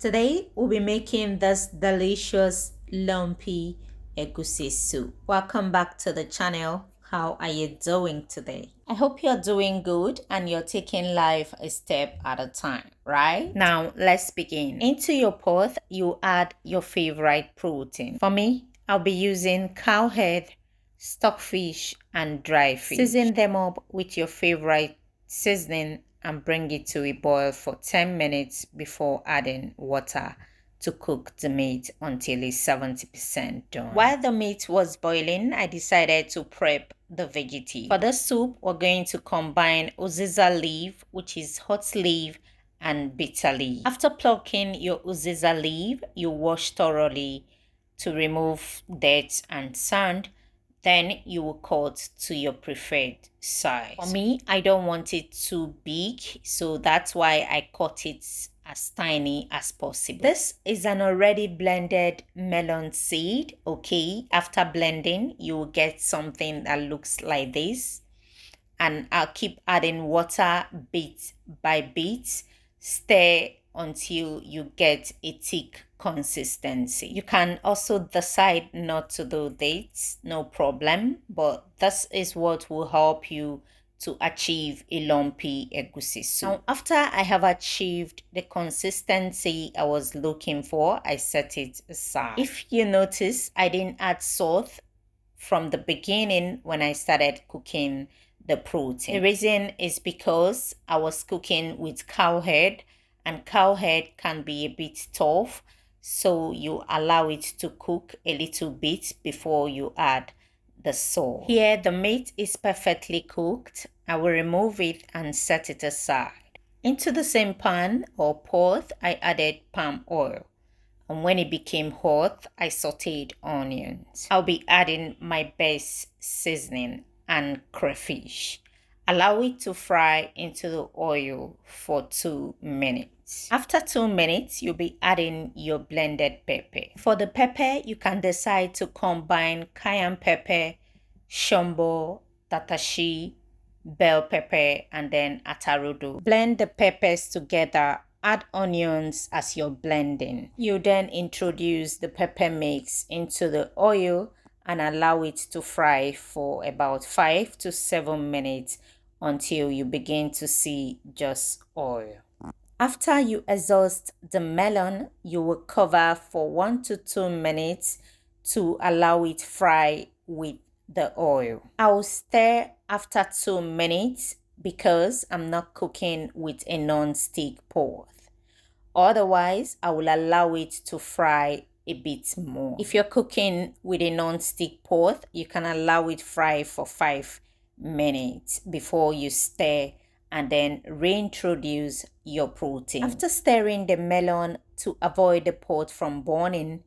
Today we'll be making this delicious lumpy egusi soup. Welcome back to the channel. How are you doing today? I hope you're doing good and you're taking life a step at a time, right? Now let's begin. Into your pot, you add your favorite protein. For me, I'll be using cow head, stockfish, and dry fish. Season them up with your favorite seasoning and bring it to a boil for 10 minutes before adding water to cook the meat until it's 70% done. While the meat was boiling, I decided to prep the veggie. For the soup, we're going to combine uziza leaf, which is hot leaf, and bitter leaf. After plucking your uziza leaf, you wash thoroughly to remove dirt and sand. Then you will cut to your preferred size. For me, I don't want it too big, so that's why I cut it as tiny as possible. This is an already blended melon seed, okay? After blending, you will get something that looks like this. And I'll keep adding water bit by bit. Stir until you get a thick consistency. You can also decide not to do this, no problem, but this is what will help you to achieve a lumpy egusi soup. Now, after I have achieved the consistency I was looking for, I set it aside. If you notice, I didn't add salt from the beginning when I started cooking the protein. The reason is because I was cooking with cow head, and cow head can be a bit tough, so you allow it to cook a little bit before you add the salt. Here the meat is perfectly cooked. I will remove it and set it aside. Into the same pan or pot, I added palm oil. And when it became hot, I sauteed onions. I'll be adding my base seasoning and crayfish. Allow it to fry into the oil for 2 minutes. After 2 minutes, you'll be adding your blended pepper. For the pepper, you can decide to combine cayenne pepper, shombo, tatashi, bell pepper, and then atarudu. Blend the peppers together. Add onions as you're blending. You then introduce the pepper mix into the oil and allow it to fry for about 5 to 7 minutes until you begin to see just oil. After you exhaust the melon, you will cover for 1 to 2 minutes to allow it fry with the oil. I will stir after 2 minutes because I'm not cooking with a non-stick pot. Otherwise, I will allow it to fry a bit more. If you're cooking with a non-stick pot, you can allow it fry for 5 minutes before you stir and then reintroduce your protein. After stirring the melon to avoid the pot from burning,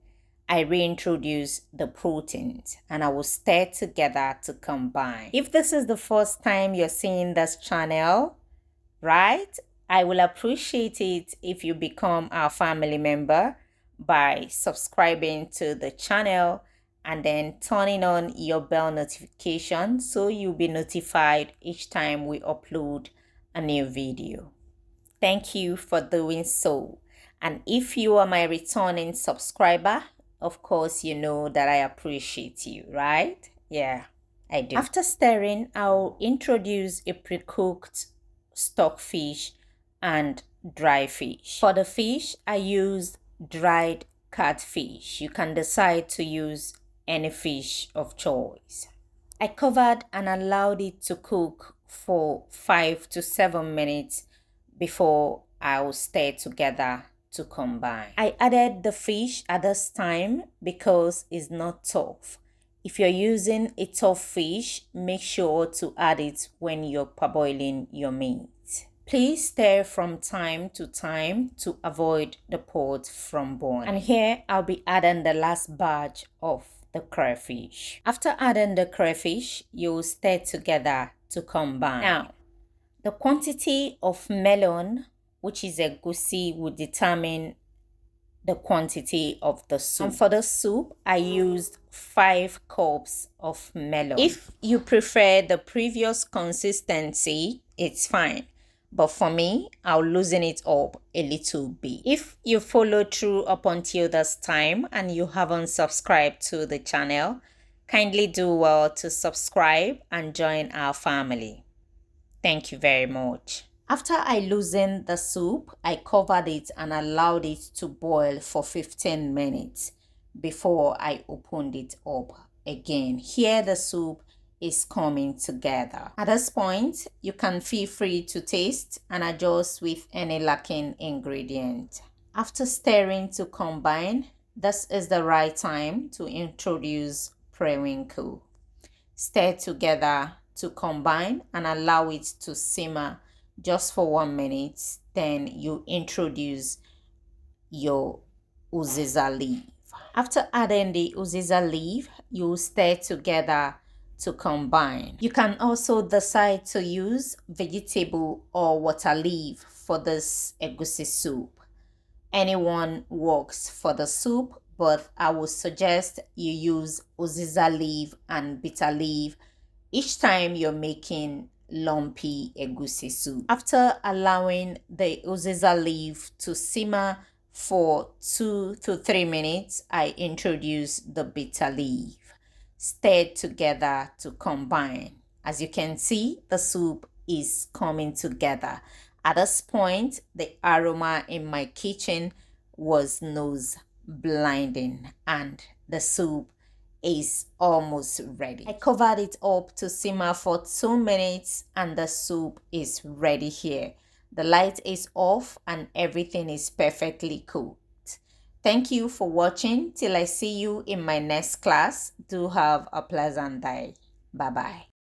I reintroduce the proteins and I will stir together to combine. If this is the first time you're seeing this channel, right? I will appreciate it if you become our family member by subscribing to the channel and then turning on your bell notification so you'll be notified each time we upload a new video. Thank you for doing so. And if you are my returning subscriber, of course you know that I appreciate you, right? Yeah, I do. After stirring, I'll introduce a pre-cooked stockfish and dry fish. For the fish, I used dried catfish. You can decide to use any fish of choice. I covered and allowed it to cook for 5 to 7 minutes before I will stir together to combine. I added the fish at this time because it's not tough. If you're using a tough fish, make sure to add it when you're parboiling your meat. Please stir from time to time to avoid the pot from burning. And here I'll be adding the last batch of the crayfish. After adding the crayfish, you'll stir together to combine. Now, the quantity of melon, which is egusi, will determine the quantity of the soup. And for the soup, I used 5 cups of melon. If you prefer the previous consistency, it's fine. But for me, I'll loosen it up a little bit. If you followed through up until this time and you haven't subscribed to the channel, kindly do well to subscribe and join our family. Thank you very much. After I loosened the soup, I covered it and allowed it to boil for 15 minutes before I opened it up again. Here the soup is coming together. At this point, you can feel free to taste and adjust with any lacking ingredient. After stirring to combine, this is the right time to introduce periwinkle. Stir together to combine and allow it to simmer just for 1 minute. Then you introduce your uziza leaf. After adding the uziza leaf, you stir together to combine. You can also decide to use vegetable or water leaf for this egusi soup. Anyone works for the soup, but I would suggest you use uziza leaf and bitter leaf each time you're making lumpy egusi soup. After allowing the uziza leaf to simmer for 2 to 3 minutes, I introduce the bitter leaf. Stir together to combine. As you can see, the soup is coming together. At this point, the aroma in my kitchen was nose blinding and the soup is almost ready. I covered it up to simmer for 2 minutes and the soup is ready here. The light is off and everything is perfectly cooked. Thank you for watching. Till I see you in my next class. Do have a pleasant day. Bye-bye.